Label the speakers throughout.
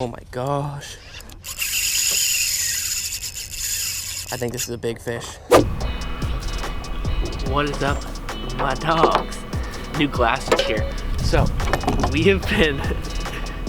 Speaker 1: Oh my gosh. I think this is a big fish. What is up, my dogs? New glasses here. So, we have been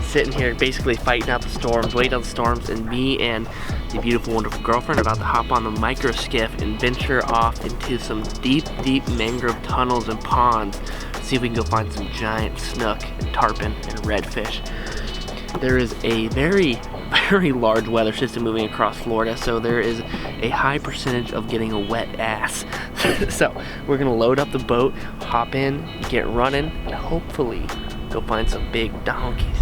Speaker 1: sitting here basically fighting out the storms, waiting on the storms, and me and the beautiful, wonderful girlfriend are about to hop on the micro skiff and venture off into some deep, deep mangrove tunnels and ponds. See if we can go find some giant snook and tarpon and redfish. There is a very, very large weather system moving across Florida, so there is a high percentage of getting a wet ass. So we're gonna load up the boat, hop in, get running, and hopefully go find some big donkeys.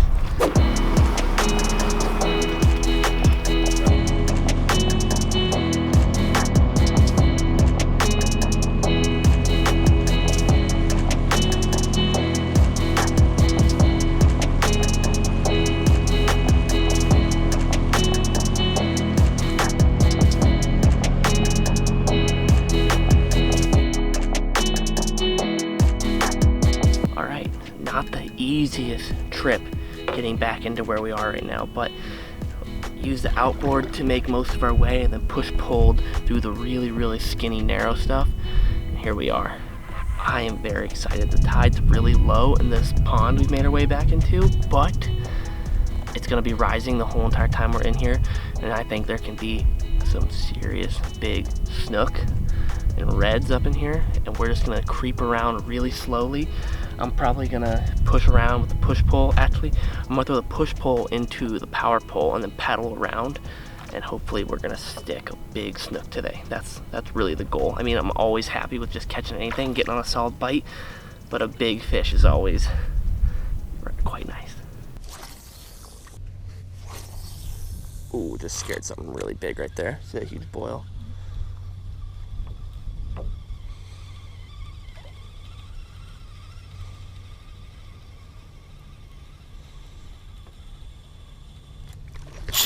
Speaker 1: Not the easiest trip getting back into where we are right now, but use the outboard to make most of our way and then push-pulled through the really, really skinny, narrow stuff. And here we are. I am very excited. The tide's really low in this pond we've made our way back into, but it's gonna be rising the whole entire time we're in here. And I think there can be some serious big snook and reds up in here, and we're just gonna creep around really slowly. I'm probably gonna push around with the push-pull. Actually, I'm gonna throw the push-pull into the power pole and then paddle around, and hopefully we're gonna stick a big snook today. That's really the goal. I mean, I'm always happy with just catching anything, getting on a solid bite, but a big fish is always quite nice. Ooh, just scared something really big right there. See that huge boil?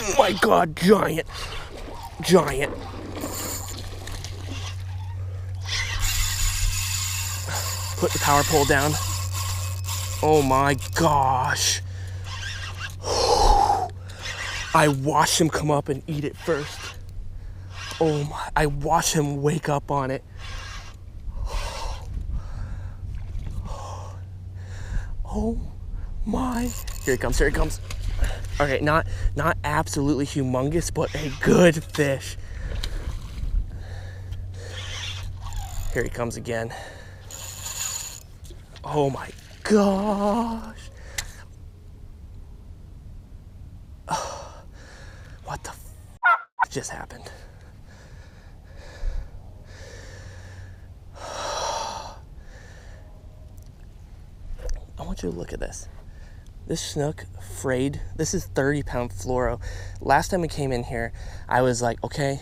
Speaker 1: Oh my God, giant. Giant. Put the power pole down. Oh my gosh. I watched him come up and eat it first. Oh my, I watched him wake up on it. Oh my. Here he comes, here he comes. Okay, not absolutely humongous, but a good fish. Here he comes again. Oh my gosh. Oh, what the f just happened? I want you to look at this. This snook frayed. This is 30-pound fluoro. Last time we came in here, I was like, okay,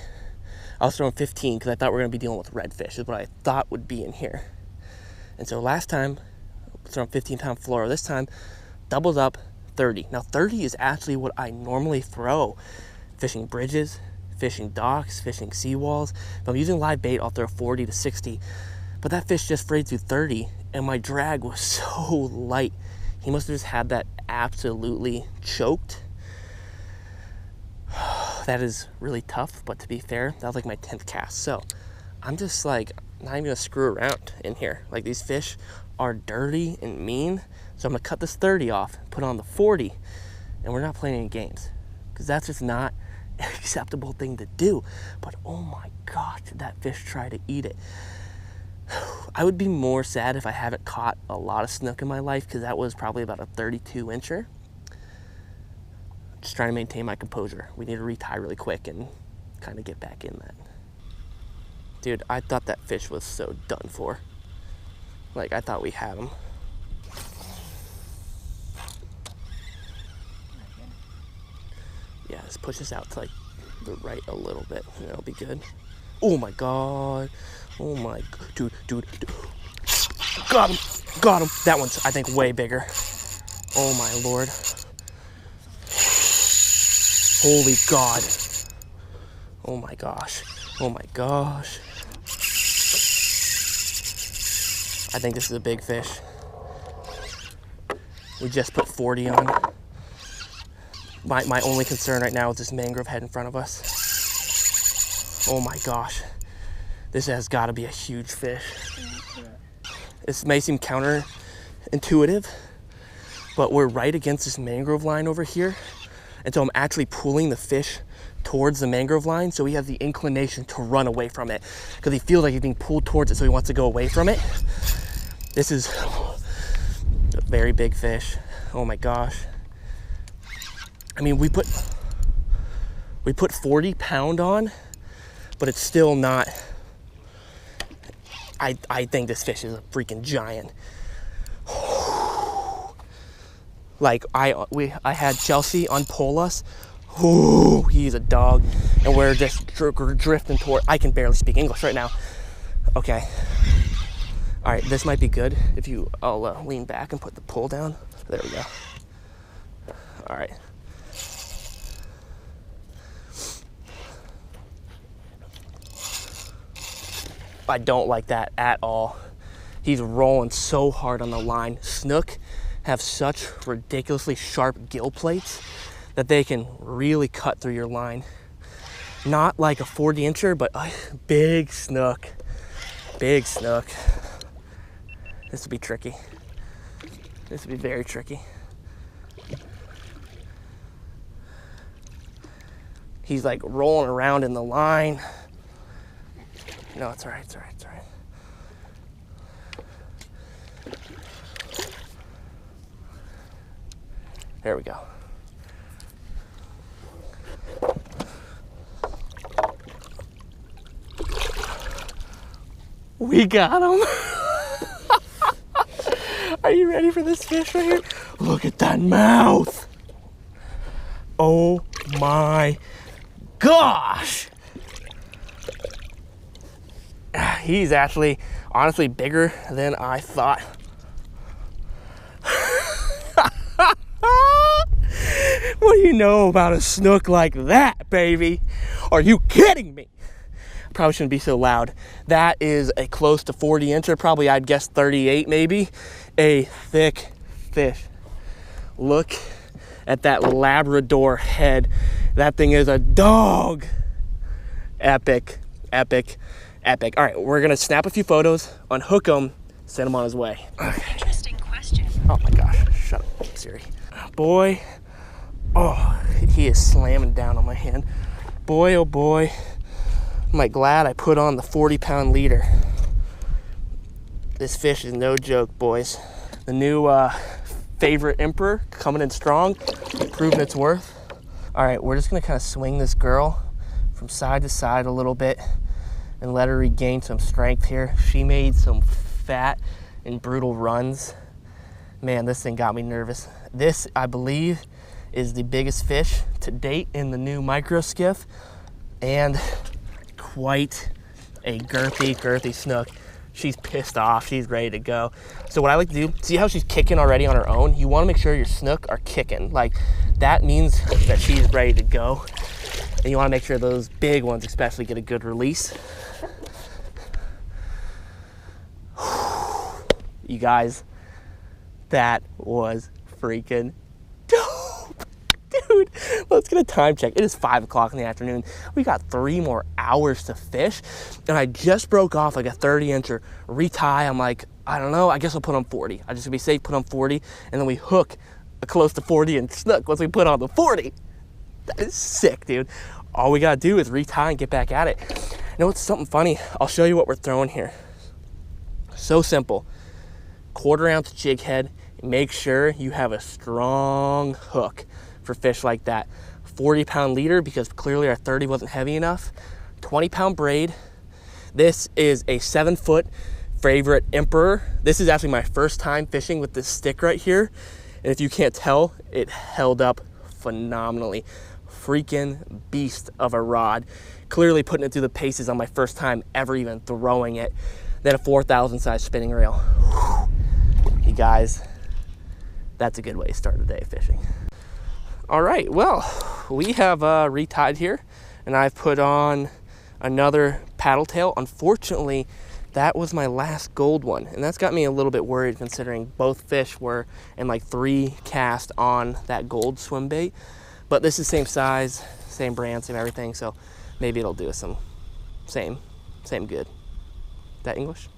Speaker 1: I was throwing 15 because I thought we were going to be dealing with redfish, is what I thought would be in here. And so last time, throwing 15-pound fluoro. This time, doubled up 30. Now 30 is actually what I normally throw. Fishing bridges, fishing docks, fishing seawalls. If I'm using live bait, I'll throw 40 to 60. But that fish just frayed through 30, and my drag was so light. He must have just had that absolutely choked. That is really tough, but to be fair, that was like my 10th cast. So I'm just like, not even gonna screw around in here. Like, these fish are dirty and mean. So I'm gonna cut this 30 off, put on the 40, and we're not playing any games. Because that's just not an acceptable thing to do. But oh my gosh, did that fish try to eat it. I would be more sad if I haven't caught a lot of snook in my life, because that was probably about a 32-incher. Just trying to maintain my composure. We need to retie really quick and kind of get back in that. Dude, I thought that fish was so done for. Like, I thought we had him. Yeah, let's push this out to like the right a little bit, and that'll be good. Oh my God. Oh my, dude. Got him. That one's, I think, way bigger. Oh my Lord. Holy God. Oh my gosh. I think this is a big fish. We just put 40 on. My only concern right now is this mangrove head in front of us. Oh my gosh. This has got to be a huge fish. This may seem counterintuitive, but we're right against this mangrove line over here. And so I'm actually pulling the fish towards the mangrove line, so he has the inclination to run away from it because he feels like he's being pulled towards it, so he wants to go away from it. This is a very big fish. Oh my gosh. I mean, we put 40 pound on, but it's still not. I think this fish is a freaking giant. Like I had Chelsea unpull us. Ooh, he's a dog, and we're just drifting toward. I can barely speak English right now. Okay. All right, this might be good if I'll lean back and put the pole down. There we go. All right. I don't like that at all. He's rolling so hard on the line. Snook have such ridiculously sharp gill plates that they can really cut through your line. Not like a 40-incher, but a big snook. Big snook. This would be tricky. This would be very tricky. He's like rolling around in the line. No, it's all right, it's all right, it's all right. There we go. We got him. Are you ready for this fish right here? Look at that mouth. Oh my gosh. He's actually, honestly, bigger than I thought. What do you know about a snook like that, baby? Are you kidding me? Probably shouldn't be so loud. That is a close to 40-incher, probably I'd guess 38 maybe. A thick fish. Look at that Labrador head. That thing is a dog. Epic, epic, epic. All right, we're gonna snap a few photos, unhook him, send him on his way. Okay. Interesting question. Oh my gosh, shut up, Siri. Boy, oh, he is slamming down on my hand. Boy, oh boy, am I glad I put on the 40-pound leader. This fish is no joke, boys. The new favorite emperor coming in strong, proving its worth. All right, we're just gonna kind of swing this girl from side to side a little bit and let her regain some strength here. She made some fat and brutal runs. Man, this thing got me nervous. This, I believe, is the biggest fish to date in the new micro skiff, and quite a girthy snook. She's pissed off, she's ready to go. So what I like to do, see how she's kicking already on her own? You wanna make sure your snook are kicking. Like, that means that she's ready to go. And you wanna make sure those big ones especially get a good release. You guys, that was freaking dope. Dude, let's get a time check. It is 5 o'clock in the afternoon. We got 3 more hours to fish. And I just broke off like a 30-incher retie. I'm like, I don't know, I guess I'll put on 40. I'm just gonna be safe, put on 40. And then we hook a close to 40-inch snook once we put on the 40. That is sick, dude. All we gotta do is retie and get back at it. You know what's something funny? I'll show you what we're throwing here. So simple. 1/4-ounce jig head. Make sure you have a strong hook for fish like that. 40-pound leader, because clearly our 30 wasn't heavy enough. 20-pound braid. This is a 7-foot favorite emperor. This is actually my first time fishing with this stick right here. And if you can't tell, it held up phenomenally. Freaking beast of a rod. Clearly putting it through the paces on my first time ever even throwing it. Then a 4,000 size spinning reel. Whew. You guys, that's a good way to start the day fishing. All right, well, we have retied here, and I've put on another paddle tail. Unfortunately, that was my last gold one, and that's got me a little bit worried considering both fish were in like 3 casts on that gold swim bait. But this is same size, same brand, same everything, so maybe it'll do us some same good. Is that English?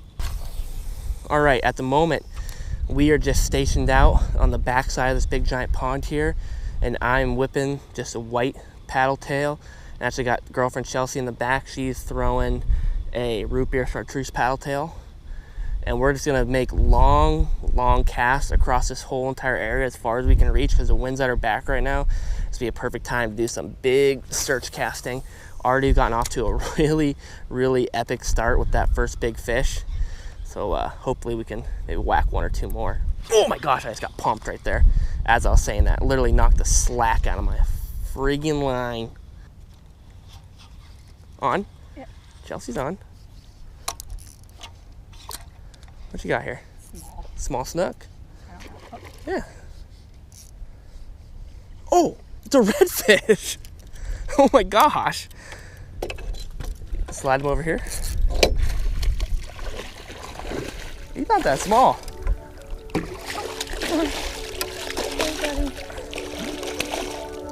Speaker 1: All right, at the moment, we are just stationed out on the back side of this big giant pond here, and I'm whipping just a white paddle tail. And actually got girlfriend Chelsea in the back. She's throwing a root beer chartreuse paddle tail. And we're just gonna make long casts across this whole entire area as far as we can reach, because the wind's at our back right now. This would be a perfect time to do some big search casting. Already gotten off to a really epic start with that first big fish. So hopefully we can maybe whack one or two more. Oh my gosh, I just got pumped right there. As I was saying that, literally knocked the slack out of my friggin' line. On? Yeah. Chelsea's on. What you got here? Small snook? Yeah. Oh, it's a redfish. Oh my gosh. Slide him over here. He's not that small.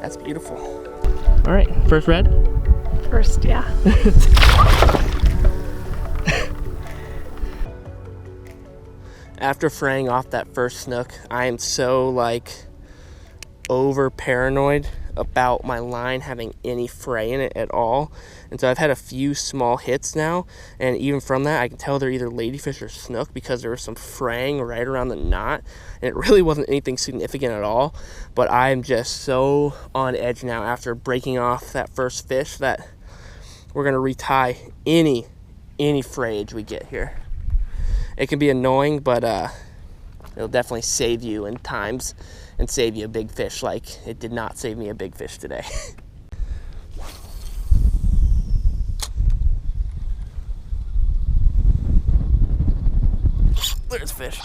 Speaker 1: That's beautiful. All right, first red?
Speaker 2: First, yeah.
Speaker 1: After fraying off that first snook, I am so like over paranoid about my line having any fray in it at all. And so I've had a few small hits now, and even from that I can tell they're either ladyfish or snook, because there was some fraying right around the knot, and it really wasn't anything significant at all. But I'm just so on edge now after breaking off that first fish that we're gonna retie any frayage we get here. It can be annoying, but it'll definitely save you in times and save you a big fish like it did not save me a big fish today. There's fish.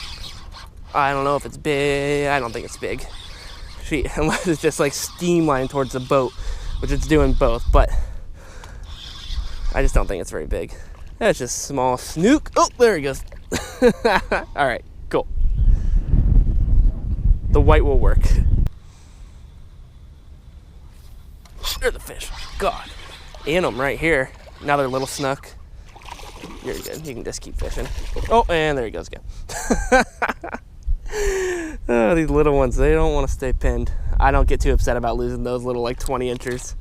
Speaker 1: I don't know if it's big. I don't think it's big. Unless it's just like steam line towards the boat, which it's doing both, but I just don't think it's very big. That's just small snook. Oh, there he goes. All right, cool. The white will work. There's the fish. God. In them right here. Another little snook. You're good. You can just keep fishing. Oh, and there he goes again. Oh, these little ones, they don't want to stay pinned. I don't get too upset about losing those little like 20 inchers.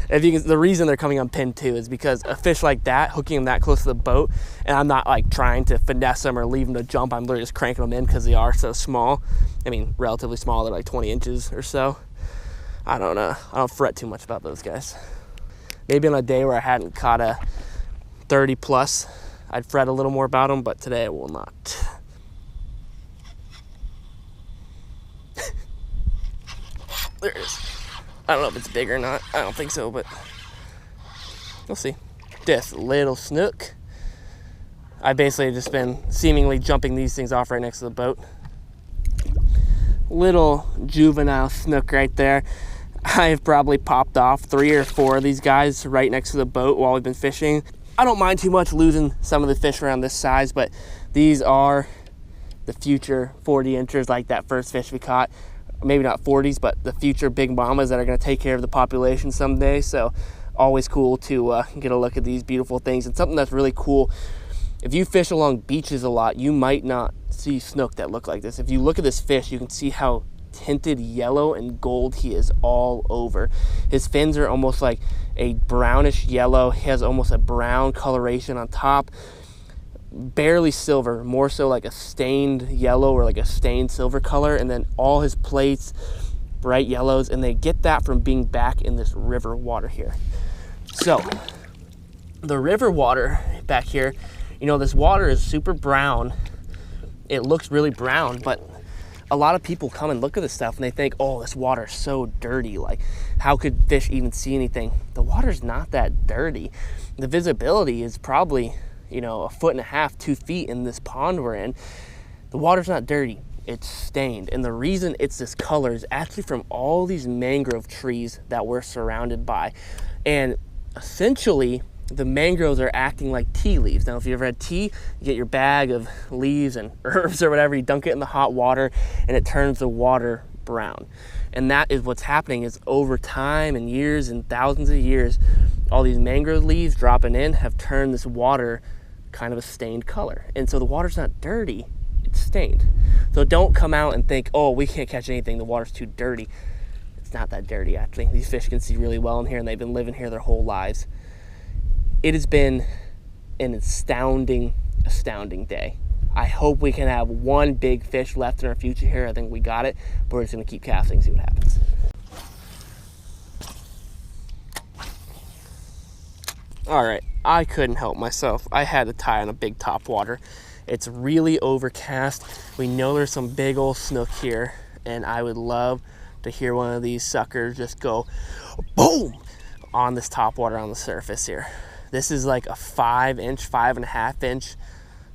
Speaker 1: If you can, the reason they're coming on pin too is because a fish like that, hooking them that close to the boat, and I'm not like trying to finesse them or leave them to jump. I'm literally just cranking them in because they are so small. I mean, relatively small. They're like 20 inches or so. I don't fret too much about those guys. Maybe on a day where I hadn't caught a 30 plus, I'd fret a little more about them, but today I will not. There it is. I don't know if it's big or not. I don't think so, but we'll see. This little snook. I've basically just been seemingly jumping these things off right next to the boat. Little juvenile snook right there. I've probably popped off 3 or 4 of these guys right next to the boat while we've been fishing. I don't mind too much losing some of the fish around this size, but these are the future 40 inchers like that first fish we caught. Maybe not 40s, but the future big mamas that are going to take care of the population someday. So always cool to get a look at these beautiful things. And something that's really cool, if you fish along beaches a lot, you might not see snook that look like this. If you look at this fish, you can see how tinted yellow and gold he is all over. His fins are almost like a brownish yellow. He has almost a brown coloration on top. Barely silver, more so like a stained yellow or like a stained silver color, and then all his plates bright yellows, and they get that from being back in this river water here. So the river water back here, you know, this water is super brown. It looks really brown, but a lot of people come and look at this stuff and they think, oh, this water is so dirty, like how could fish even see anything? The water's not that dirty. The visibility is probably, you know, 1.5 to 2 feet in this pond we're in. The water's not dirty, it's stained. And the reason it's this color is actually from all these mangrove trees that we're surrounded by. And essentially, the mangroves are acting like tea leaves. Now, if you ever had tea, you get your bag of leaves and herbs or whatever, you dunk it in the hot water, and it turns the water brown. And that is what's happening, is over time and years and thousands of years, all these mangrove leaves dropping in have turned this water kind of a stained color. And so the water's not dirty, it's stained. So don't come out and think, oh, we can't catch anything, the water's too dirty. It's not that dirty, actually. These fish can see really well in here, and they've been living here their whole lives. It has been an astounding day. I hope we can have one big fish left in our future here. I think we got it, but we're just gonna keep casting, see what happens. All right, I couldn't help myself. I had to tie on a big topwater. It's really overcast. We know there's some big old snook here, and I would love to hear one of these suckers just go boom on this topwater on the surface here. This is like a 5-inch, 5.5-inch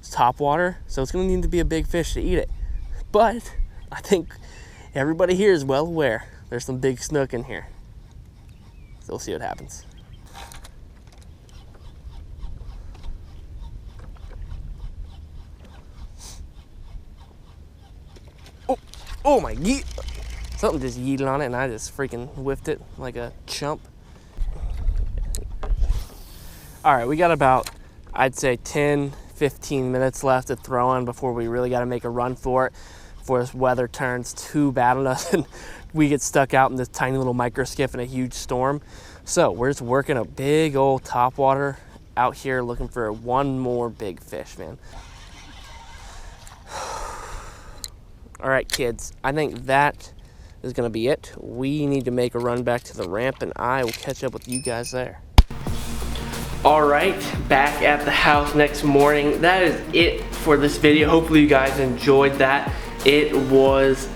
Speaker 1: topwater, so it's gonna need to be a big fish to eat it. But I think everybody here is well aware there's some big snook in here. So we'll see what happens. Oh my, something just yeeted on it and I just freaking whiffed it like a chump. All right, we got about, I'd say 10, 15 minutes left to throw on before we really got to make a run for it, before this weather turns too bad on us and we get stuck out in this tiny little micro skiff in a huge storm. So we're just working a big old topwater out here looking for one more big fish, man. All right, kids, I think that is gonna be it. We need to make a run back to the ramp and I will catch up with you guys there. All right, back at the house next morning. That is it for this video. Hopefully you guys enjoyed that. It was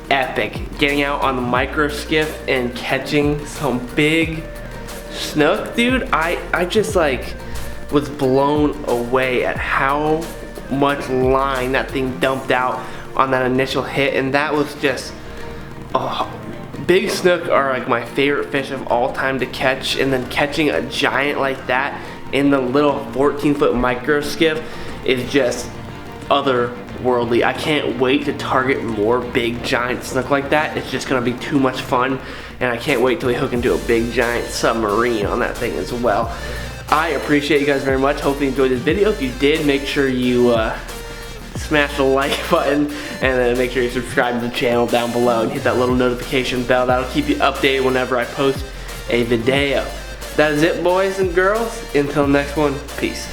Speaker 1: epic. Getting out on the micro skiff and catching some big snook. Dude, I just like was blown away at how much line that thing dumped out on that initial hit, and that was just, oh, big snook are like my favorite fish of all time to catch, and then catching a giant like that in the little 14-foot micro skiff is just otherworldly. I can't wait to target more big giant snook like that. It's just gonna be too much fun, and I can't wait till we hook into a big giant submarine on that thing as well. I appreciate you guys very much. Hopefully you enjoyed this video. If you did, make sure you smash the like button, and then make sure you subscribe to the channel down below and hit that little notification bell. That'll keep you updated whenever I post a video. That is it, boys and girls. Until next one, peace.